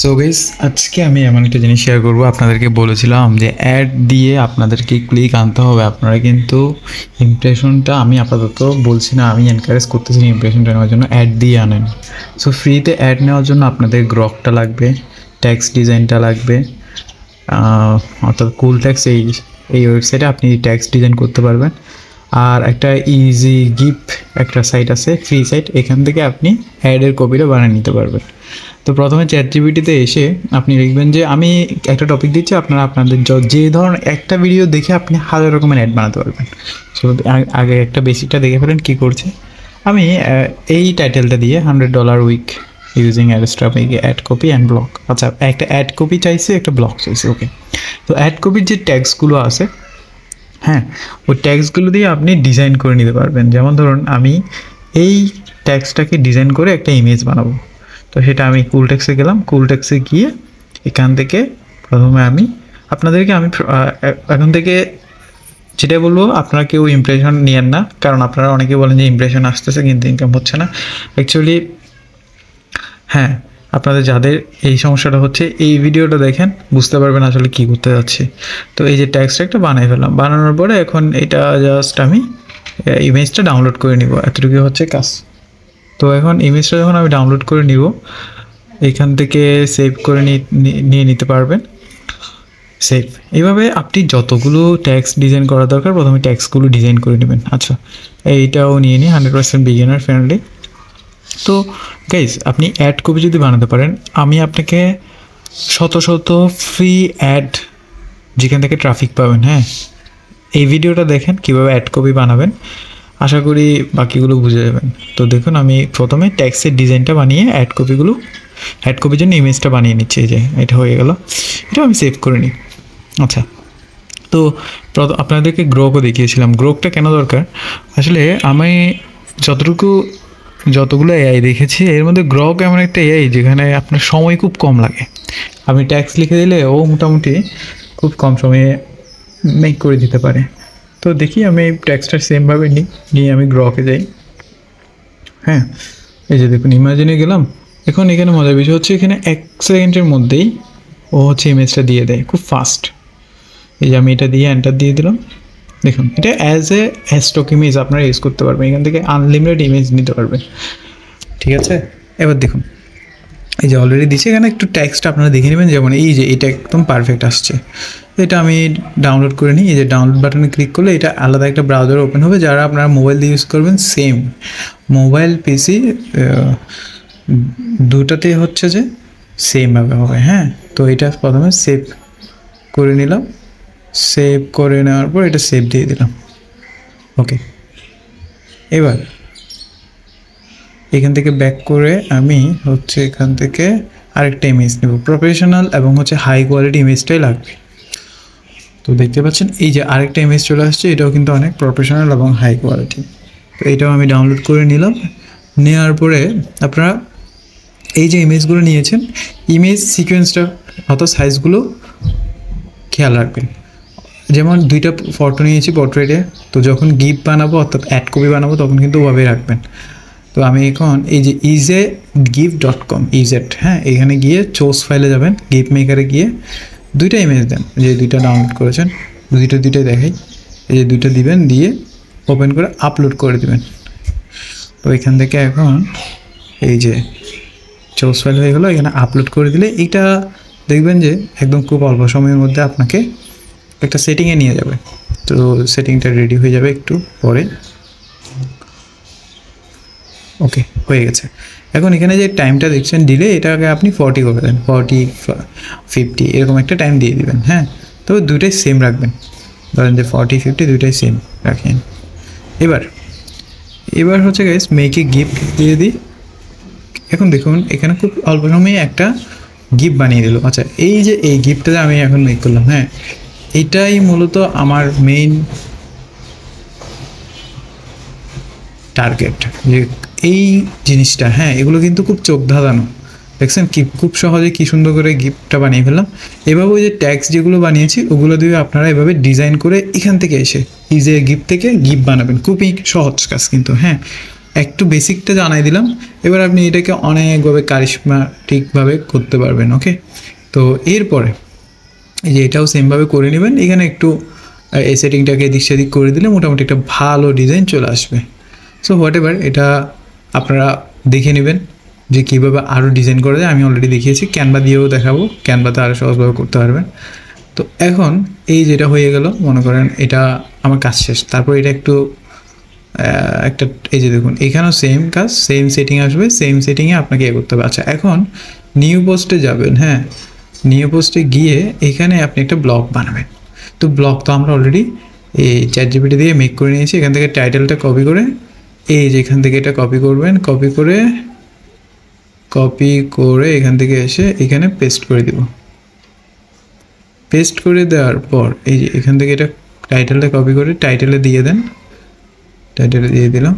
So guys আজকে আমি এমন একটা জিনিস শেয়ার করবো। আপনাদেরকে বলেছিলাম যে অ্যাড দিয়ে আপনাদেরকে ক্লিক আনতে হবে। আপনারা কিন্তু ইমপ্রেশনটা, আমি আপাতত বলছি না, আমি এনকারেজ করতেছি ইমপ্রেশনটা নেওয়ার জন্য অ্যাড দিয়ে আনেন। সো ফ্রিতে অ্যাড নেওয়ার জন্য আপনাদের গ্রকটা লাগবে, ট্যাক্স ডিজাইনটা লাগবে, অর্থাৎ কুল ট্যাক্স। এই ওয়েবসাইটে আপনি ট্যাক্স ডিজাইন করতে পারবেন। আর একটা ইজি গিফট একটা সাইট আছে, ফ্রি সাইট, এখান থেকে আপনি অ্যাডের কপিটা বানিয়ে নিতে পারবেন। তো প্রথমে চ্যাটজিপিটিতে এসে আপনি লিখবেন যে আমি একটা টপিক দিচ্ছি, আপনারা আপনাদের যে ধরনের একটা ভিডিও দেখে আপনি হাজার রকমের অ্যাড বানাতে পারবেন। সো আগে একটা বেসিকটা দেখে ফেলেন কী করছে। আমি এই টাইটেলটা দিয়ে $100 week using ads traffic ad copy and block. আচ্ছা, একটা অ্যাড কপি চাইছি, একটা ব্লক চাইছি। ওকে, তো অ্যাড কপির যে ট্যাক্সগুলো আছে, হ্যাঁ, ওই ট্যাক্সগুলো দিয়ে আপনি ডিজাইন করে নিতে পারবেন। যেমন ধরুন আমি এই ট্যাক্সটাকে ডিজাইন করে একটা ইমেজ বানাবো, তো সেটা আমি কুল ট্যাক্সে গেলাম। কুল ট্যাক্সে গিয়ে এখান থেকে প্রথমে আমি এখন থেকে যেটা বলবো, আপনারা কেউ ইমপ্রেশন নিয়েন না, কারণ আপনারা অনেকে বলেন যে ইমপ্রেশন আসতেছে কিন্তু ইনকাম হচ্ছে না। অ্যাকচুয়ালি হ্যাঁ, আপনাদের যাদের এই সমস্যাটা হচ্ছে, এই ভিডিওটা দেখেন, বুঝতে পারবেন আসলে কী করতে যাচ্ছে। তো এই যে ট্যাক্সটা একটা বানিয়ে ফেললাম, বানানোর পরে এখন এটা জাস্ট আমি ইমেজটা ডাউনলোড করে নিব, এতটুকু হচ্ছে কাজ। তো এখন ইমেজটা যখন আমি ডাউনলোড করে নিব, এখান থেকে সেভ করে নিয়ে নিতে পারবেন। সেভ, এইভাবে আপনি যতগুলো ট্যাক্স ডিজাইন করা দরকার প্রথমে ট্যাক্সগুলো ডিজাইন করে নেবেন। আচ্ছা, এইটাও নিয়ে নিই, 100% বিগিনার ফ্রেন্ডলি। তো গাইজ, আপনি অ্যাড কপি যদি বানাতে পারেন, আমি আপনাকে শত শত ফ্রি অ্যাড যেখান থেকে ট্রাফিক পাবেন, হ্যাঁ, এই ভিডিওটা দেখেন কীভাবে অ্যাড কপি বানাবেন, আশা করি বাকিগুলো বুঝে যাবেন। তো দেখুন, আমি প্রথমে ট্যাক্সের ডিজাইনটা বানিয়ে অ্যাড কপির জন্য ইমেজটা বানিয়ে নিচ্ছি। এই যে এটা হয়ে গেল, এটা আমি সেভ করে নিই। আচ্ছা, তো আপনাদেরকে গ্রোকও দেখিয়েছিলাম। গ্রোকটা কেন দরকার, আসলে আমি যতগুলো এআই দেখেছি, এর মধ্যে গ্রক এমন একটা এআই যেখানে আপনার সময় খুব কম লাগে। আপনি ট্যাক্স লিখে দিলে ও মোটামুটি খুব কম সময়ে মেক করে দিতে পারে। তো দেখি আমি ট্যাক্সটা সেমভাবে নিয়ে আমি গ্রকে যাই। হ্যাঁ, এই যে দেখুন, ইমাজিনে গেলাম। এখন এখানে মজার বিষয় হচ্ছে, এখানে 1 সেকেন্ডের মধ্যেই ও হচ্ছে ইমেজটা দিয়ে দেয় খুব ফাস্ট। এই যে আমি এটা দিয়ে এন্টার দিয়ে দিলাম, দেখুন এটা অ্যাজ স্টক ইমেজ আপনারা ইউজ করতে পারবেন। এখান থেকে আনলিমিটেড ইমেজ নিতে পারবেন, ঠিক আছে। এবার দেখুন, এই যে অলরেডি দিচ্ছে, এখানে একটু ট্যাক্সটা আপনারা দেখে নেবেন। যেমন এই যে এটা একদম পারফেক্ট আসছে। এটা আমি ডাউনলোড করে নিই। এই যে ডাউনলোড বাটনে ক্লিক করলে এটা আলাদা একটা ব্রাউজার ওপেন হবে। যারা আপনারা মোবাইল দিয়ে ইউজ করবেন, সেম মোবাইল পিসি দুটাতেই হচ্ছে যে সেমভাবে হবে। হ্যাঁ, তো এটা প্রথমে সেভ করে নিলাম। সেভ করে নেওয়ার পর এটা সেভ দিয়ে দিলাম। ওকে, এবার এখান থেকে ব্যাক করে আমি হচ্ছে এখান থেকে আরেকটা ইমেজ নেব, প্রফেশনাল এবং হচ্ছে হাই কোয়ালিটি ইমেজটাই লাগবে। তো দেখতে পাচ্ছেন এই যে আরেকটা ইমেজ চলে আসছে, এটাও কিন্তু অনেক প্রফেশনাল এবং হাই কোয়ালিটি। তো এটাও আমি ডাউনলোড করে নিলাম। নেওয়ার পরে আপনারা এই যে ইমেজগুলো নিয়েছেন, ইমেজ সিকোয়েন্সটা অর্থাৎ সাইজগুলো খেয়াল রাখবেন। যেমন 2টা ফটো নিয়েছি পোর্ট্রেটে, তো যখন গিফ বানাবো অর্থাৎ অ্যাড কপি বানাবো তখন কিন্তু ওভাবেই রাখবেন। তো আমি এখন এই যে easygift.com, হ্যাঁ, এখানে গিয়ে চোজ ফাইলে যাবেন, গিফট মেকারে গিয়ে 2টা ইমেজ দেন, যে 2টা ডাউনলোড করেছেন, দুইটাই দেখাই। এই যে 2টা দিবেন, দিয়ে ওপেন করে আপলোড করে দেবেন। তো এখান থেকে এখন এই যে চোজ ফাইল হয়ে গেলো, এখানে আপলোড করে দিলে এইটা দেখবেন যে একদম খুব অল্প সময়ের মধ্যে আপনাকে একটা সেটিংয়ে নিয়ে যাবে। তো সেটিংটা রেডি হয়ে যাবে একটু পরে। ওকে, হয়ে গেছে। এখন এখানে যে টাইমটা দেখছেন ডিলে, এটাকে আপনি 40 করে দেন, 40, 50 এরকম একটা টাইম দিয়ে দিবেন। হ্যাঁ, তো দুইটাই সেম রাখবেন, ধরেন যে 40, 50 দুইটাই সেম রাখেন। এবার হচ্ছে গাইস, মেকে গিফট দিয়ে দিই। এখন দেখুন, এখানে খুব অল্প সময়ে একটা গিফট বানিয়ে দিল। আচ্ছা, এই যে এই গিফটটা আমি এখন মেক করলাম, হ্যাঁ, এটাই মূলত আমার মেইন টার্গেট, যে এই জিনিসটা, হ্যাঁ, এগুলো কিন্তু খুব চোখ ধাঁধানো। দেখছেন কি খুব সহজে কি সুন্দর করে গিফটটা বানিয়ে ফেললাম। এভাবে ওই যে ট্যাক্স যেগুলো বানিয়েছি ওগুলো দিয়ে আপনারা এভাবে ডিজাইন করে এখান থেকে এসে ইজি গিফট থেকে গিফট বানাবেন। খুবই সহজ কাজ কিন্তু। হ্যাঁ, একটু বেসিকটা জানাই দিলাম। এবার আপনি এটাকে অনেকভাবে কারিশমাটিকভাবে করতে পারবেন। ওকে, তো এরপরে এই যে এটাও সেমভাবে করে নেবেন। এখানে একটু এই সেটিংটাকে এদিক সেদিক করে দিলে মোটামুটি একটা ভালো ডিজাইন চলে আসবে। সো হোয়াট এভার, এটা আপনারা দেখে নেবেন যে কীভাবে আরও ডিজাইন করা যায়। আমি অলরেডি দেখিয়েছি, ক্যানভা দিয়েও দেখাবো, ক্যানভাতে আরও সহজভাবে করতে পারবেন। তো এখন এই যেটা হয়ে গেল, মনে করেন এটা আমার কাজ শেষ। তারপর এটা একটু একটা এই যে দেখুন এখানেও সেম কাজ, সেম সেটিং আসবে, সেম সেটিংয়ে আপনাকে করতে হবে। আচ্ছা, এখন নিউ পোস্টে যাবেন। হ্যাঁ, নিউ পোস্টে গিয়ে এখানে আপনি একটা ব্লগ বানাবেন। তো ব্লগ তো আমরা অলরেডি এই চ্যাটজিপিটি দিয়ে মেক করে নিয়েছি। এখান থেকে টাইটেলটা কপি করে এই যে এখান থেকে এটা কপি করবেন, কপি করে এখান থেকে এসে এখানে পেস্ট করে দিব। পেস্ট করে দেওয়ার পর এই যে এখান থেকে এটা টাইটেলটা কপি করে টাইটেলে দিয়ে দেন, টাইটেলে দিয়ে দিলাম।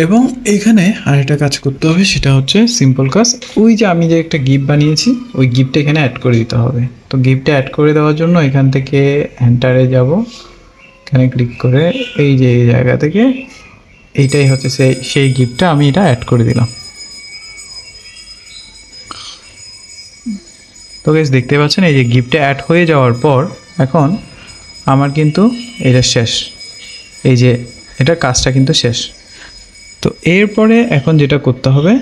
এবং এখানে আরেকটা কাজ করতে হবে, সেটা হচ্ছে সিম্পল কাজ। ওই যে আমি যে একটা গিফট বানিয়েছি, ওই গিফটটা এখানে অ্যাড করে দিতে হবে। তো গিফটটা অ্যাড করে দেওয়ার জন্য এখান থেকে এন্টারে যাব, এখানে ক্লিক করে এই যে এই জায়গা থেকে এইটাই হচ্ছে সেই গিফটটা, আমি এটা অ্যাড করে দিলাম। তো গাইস দেখতে পাচ্ছেন এই যে গিফটটা অ্যাড হয়ে যাওয়ার পর এখন আমার কিন্তু এটা শেষ, এই যে এটা কাজটা কিন্তু শেষ। তো এরপরে এখন যেটা করতে হবে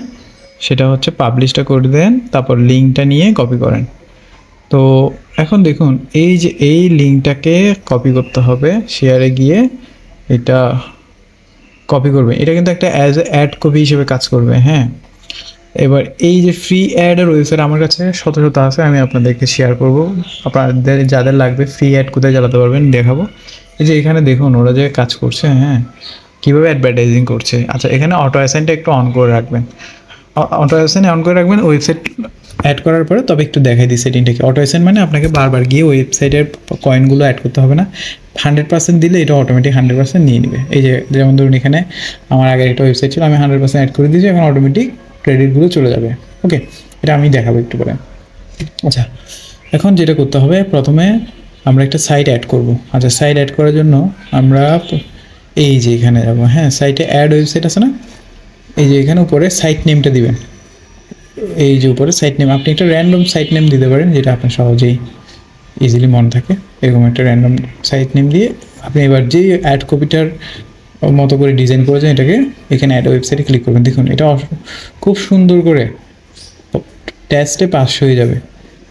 সেটা হচ্ছে পাবলিশটা করে দেন, তারপর লিঙ্কটা নিয়ে কপি করেন। তো এখন দেখুন এই যে এই লিঙ্কটাকে কপি করতে হবে, শেয়ারে গিয়ে এটা কপি করবে। এটা কিন্তু একটা অ্যাড কপি হিসেবে কাজ করবে। হ্যাঁ, এবার এই যে ফ্রি অ্যাডের ওয়েবসাইট আমার কাছে শত শত আছে, আমি আপনাদেরকে শেয়ার করব। আপনাদের যাদের লাগবে ফ্রি অ্যাড কোথায় চালাতে পারবেন দেখাবো। এই যে এখানে দেখুন ওরা যে কাজ করছে, হ্যাঁ, কীভাবে অ্যাডভার্টাইজিং করছে। আচ্ছা, এখানে অটো অ্যাসাইনটা একটু অন করে রাখবেন, অটো অ্যাসাইন অন করে রাখবেন ওয়েবসাইট অ্যাড করার পরে। তবে একটু দেখাই দিই সেটিংটাকে। অটো অ্যাসাইন মানে আপনাকে বারবার গিয়ে ওয়েবসাইটের কয়েনগুলো অ্যাড করতে হবে না, 100% দিলে এটা অটোমেটিক 100% নিয়ে নেবে। এই যে যেমন ধরুন এখানে আমার আগে একটা ওয়েবসাইট ছিল, আমি 100% অ্যাড করে দিয়েছি, এখন অটোমেটিক ক্রেডিটগুলো চলে যাবে। ওকে, এটা আমি দেখাবো একটু পরে। আচ্ছা, এখন যেটা করতে হবে, প্রথমে আমরা একটা সাইট অ্যাড করব। আচ্ছা, সাইট অ্যাড করার জন্য আমরা এই যে এখানে যাবো। হ্যাঁ, সাইটে অ্যাড ওয়েবসাইট আছে না, এই যে এখানে উপরে সাইট নেমটা দিবেন। এই যে উপরে সাইট নেম, আপনি একটা র্যান্ডম সাইট নেম দিতে পারেন যেটা আপনার সহজেই ইজিলি মনে থাকে। এরকম একটা র্যান্ডম সাইট নেম দিয়ে আপনি এবার যে অ্যাড কপিটার মতো করে ডিজাইন করেছেন এটাকে এখানে অ্যাড ওয়েবসাইটে ক্লিক করবেন। দেখুন এটা খুব সুন্দর করে টেস্টে পাস হয়ে যাবে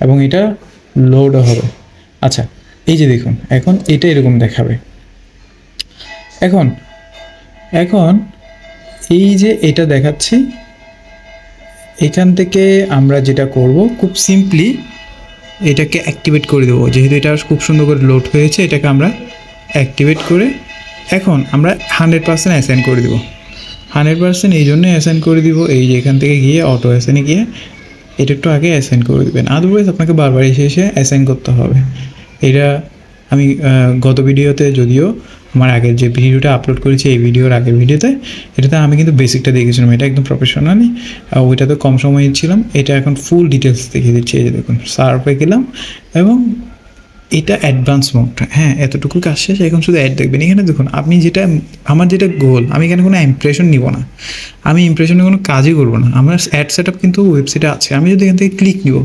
এবং এটা লোডও হবে। আচ্ছা, এই যে দেখুন এখন এটা এরকম দেখাবে। এখন এই যে এটা দেখাচ্ছি, এখান থেকে আমরা যেটা করব খুব সিম্পলি এটাকে অ্যাক্টিভেট করে দেবো। যেহেতু এটা খুব সুন্দর করে লোড হয়েছে, এটাকে আমরা অ্যাক্টিভেট করে এখন আমরা 100% অ্যাসাইন করে দেবো। 100% এই জন্যই অ্যাসাইন করে দিব, এই যে এখান থেকে গিয়ে অটো অ্যাসাইনে গিয়ে এটা একটু আগে অ্যাসাইন করে দেবেন, আদারওয়াইজ আপনাকে বারবার এসে অ্যাসাইন করতে হবে। এটা আমি গত ভিডিওতে, যদিও আমার আগের যে ভিডিওটা আপলোড করেছি এই ভিডিওর আগের ভিডিওতে, এটাতে আমি কিন্তু বেসিকটা দেখেছিলাম, এটা একদম প্রফেশনালি, ওইটাতে কম সময়ে ছিলাম। এটা এখন ফুল ডিটেলস দেখিয়ে দিচ্ছি। এই যে দেখুন সার্ভে গেলাম এবং এটা অ্যাডভান্স মোড। হ্যাঁ, এতটুকু কাজ শেষ, এখন শুধু অ্যাড দেখবেন। এখানে দেখুন আপনি যেটা, আমার যেটা গোল, আমি এখানে কোনো ইমপ্রেশন নিব না, আমি ইমপ্রেশনে কোনো কাজই করবো না। আমার অ্যাড সেট আপ কিন্তু ওয়েবসাইটে আছে, আমি যদি এখান থেকে ক্লিক নিব,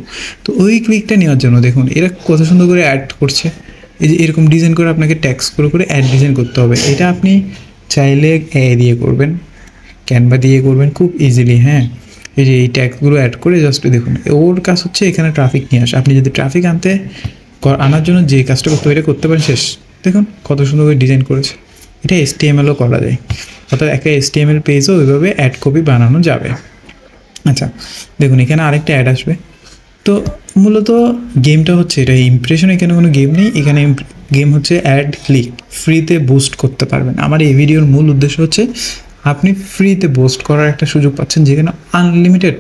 তো ওই ক্লিকটা নেওয়ার জন্য দেখুন এরা কত সুন্দর করে অ্যাড করছে। এই যে এরকম ডিজাইন করে আপনাকে ট্যাক্স করে অ্যাড ডিজাইন করতে হবে। এটা আপনি চাইলে দিয়ে করবেন, ক্যানভা দিয়ে করবেন খুব ইজিলি। হ্যাঁ, এই যে এই ট্যাক্সগুলো অ্যাড করে জাস্ট দেখুন, ওর কাজ হচ্ছে এখানে ট্রাফিক নিয়ে আসে। আপনি যদি ট্রাফিক আনার জন্য যে কাজটা করতে হবে এটা করতে পারেন, শেষ। দেখুন কত সুন্দর করে ডিজাইন করেছে। এটা HTML-ও করা যায়, অর্থাৎ একটা HTML পেজও ওইভাবে অ্যাড কপি বানানো যাবে। আচ্ছা, দেখুন এখানে আরেকটা অ্যাড আসবে। তো মূলত গেমটা হচ্ছে এটা, ইমপ্রেশন, এখানে কোনো গেম নেই, এখানে গেম হচ্ছে অ্যাড ক্লিক, ফ্রিতে বুস্ট করতে পারবেন। আমার এই ভিডিওর মূল উদ্দেশ্য হচ্ছে আপনি ফ্রিতে বুস্ট করার একটা সুযোগ পাচ্ছেন, যেখানে আনলিমিটেড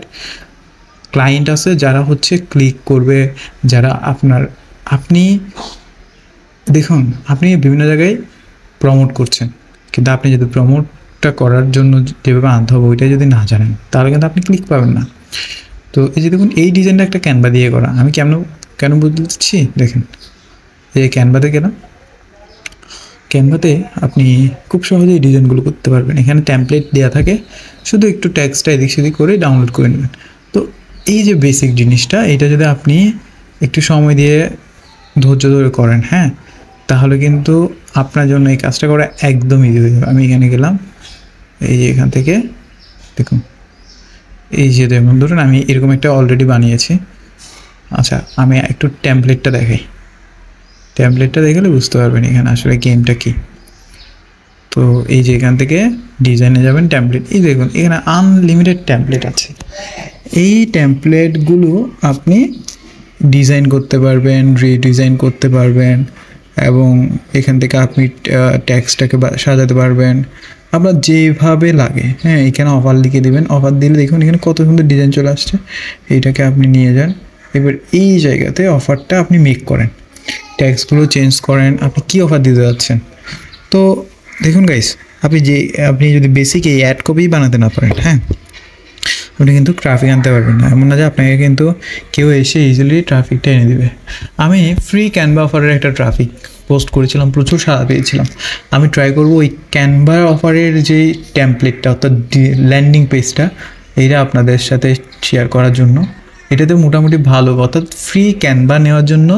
ক্লায়েন্ট আছে যারা হচ্ছে ক্লিক করবে, যারা আপনি দেখুন আপনি বিভিন্ন জায়গায় প্রমোট করছেন, কিন্তু আপনি যদি প্রমোটটা করার জন্য যেভাবে আনতে হবে ওইটাই যদি না জানেন, তাহলে কিন্তু আপনি ক্লিক পাবেন না। তো এই যে দেখুন এই ডিজাইনটা একটা ক্যানভা দিয়ে করা। আমি কেন বলতে দিচ্ছি দেখেন, এই ক্যানভাতে গেলাম, ক্যানভাতে আপনি খুব সহজেই ডিজাইনগুলো করতে পারবেন। এখানে টেমপ্লেট দেওয়া থাকে, শুধু একটু টেক্সটটা এদিক সেদিক করে ডাউনলোড করে নেবেন। তো এই যে বেসিক জিনিসটা, এটা যদি আপনি একটু সময় দিয়ে ধৈর্য ধরে করেন, হ্যাঁ, তাহলে কিন্তু আপনার জন্য এই কাজটা করা একদম ইজি হয়ে যাবে। আমি এখানে গেলাম, এই যে এখান থেকে দেখুন, এই যে যেমন ধরুন আমি এরকম একটা অলরেডি বানিয়েছি। আচ্ছা, আমি একটু টেমপ্লেটটা দেখাই। টেমপ্লেটটা দেখালে বুঝতে পারবেন এখানে আসলে গেমটা কী। তো এই যে এখান থেকে ডিজাইনে যাবেন, টেমপ্লেট, এই দেখুন এখানে আনলিমিটেড টেমপ্লেট আছে। এই টেমপ্লেটগুলো আপনি ডিজাইন করতে পারবেন, রিডিজাইন করতে পারবেন, এবং এখান থেকে আপনি ট্যাক্সটাকে সাজাতে পারবেন আপনার যেভাবে লাগে। হ্যাঁ, এখানে অফার লিখে দেবেন, অফার দিলে দেখুন এখানে কত সুন্দর ডিজাইন চলে আসছে। এইটাকে আপনি নিয়ে যান, এবার এই জায়গাতে অফারটা আপনি মেক করেন, ট্যাক্সগুলো চেঞ্জ করেন, আপনি কী অফার দিতে যাচ্ছেন। তো দেখুন গাইস, আপনি যদি বেসিক এই অ্যাড কপি বানাতে না পারেন, হ্যাঁ, আপনি কিন্তু ট্রাফিক আনতে পারবেন না। এমন না যে আপনাকে কিন্তু কেউ এসে ইজিলি ট্রাফিকটা এনে দেবে। আমি ফ্রি ক্যানভা অফারের একটা ট্রাফিক পোস্ট করেছিলাম, প্রচুর সাড়া পেয়েছিলাম। আমি ট্রাই করব ওই ক্যানভা অফারের যে টেমপ্লেটটা, অর্থাৎ ল্যান্ডিং পেজটা, এইটা আপনাদের সাথে শেয়ার করার জন্য। এটাতে মোটামুটি ভালো, অর্থাৎ ফ্রি ক্যানভা নেওয়ার জন্য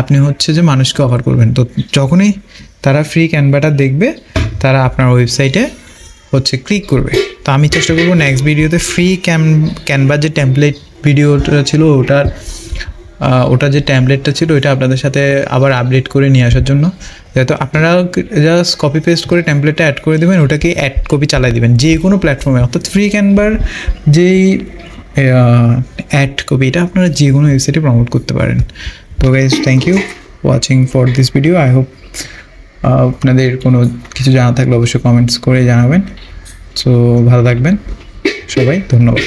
আপনি হচ্ছে যে মানুষকে অফার করবেন। তো যখনই তারা ফ্রি ক্যানভাটা দেখবে, তারা আপনার ওয়েবসাইটে হচ্ছে ক্লিক করবে। তো আমি চেষ্টা করবো নেক্সট ভিডিওতে ফ্রি ক্যানভার যে টেমপ্লেট ভিডিওটা ছিল, ওটা যে টেমপ্লেটটা ছিল ওইটা আপনাদের সাথে আবার আপডেট করে নিয়ে আসার জন্য। যেহেতু আপনারা জাস্ট কপি পেস্ট করে টেমপ্লেটটা অ্যাড করে দেবেন, ওটাকে অ্যাড কপি চালাই দেবেন যে কোনো প্ল্যাটফর্মে, অর্থাৎ ফ্রি ক্যানভার যেই অ্যাড কপি, এটা আপনারা যে কোনো ওয়েবসাইটে প্রমোট করতে পারেন। তো guys, thank you watching for this video. I hope আপনাদের কোনো কিছু জানা থাকলে অবশ্যই কমেন্টস করে জানাবেন। সো ভালো থাকবেন সবাই, ধন্যবাদ।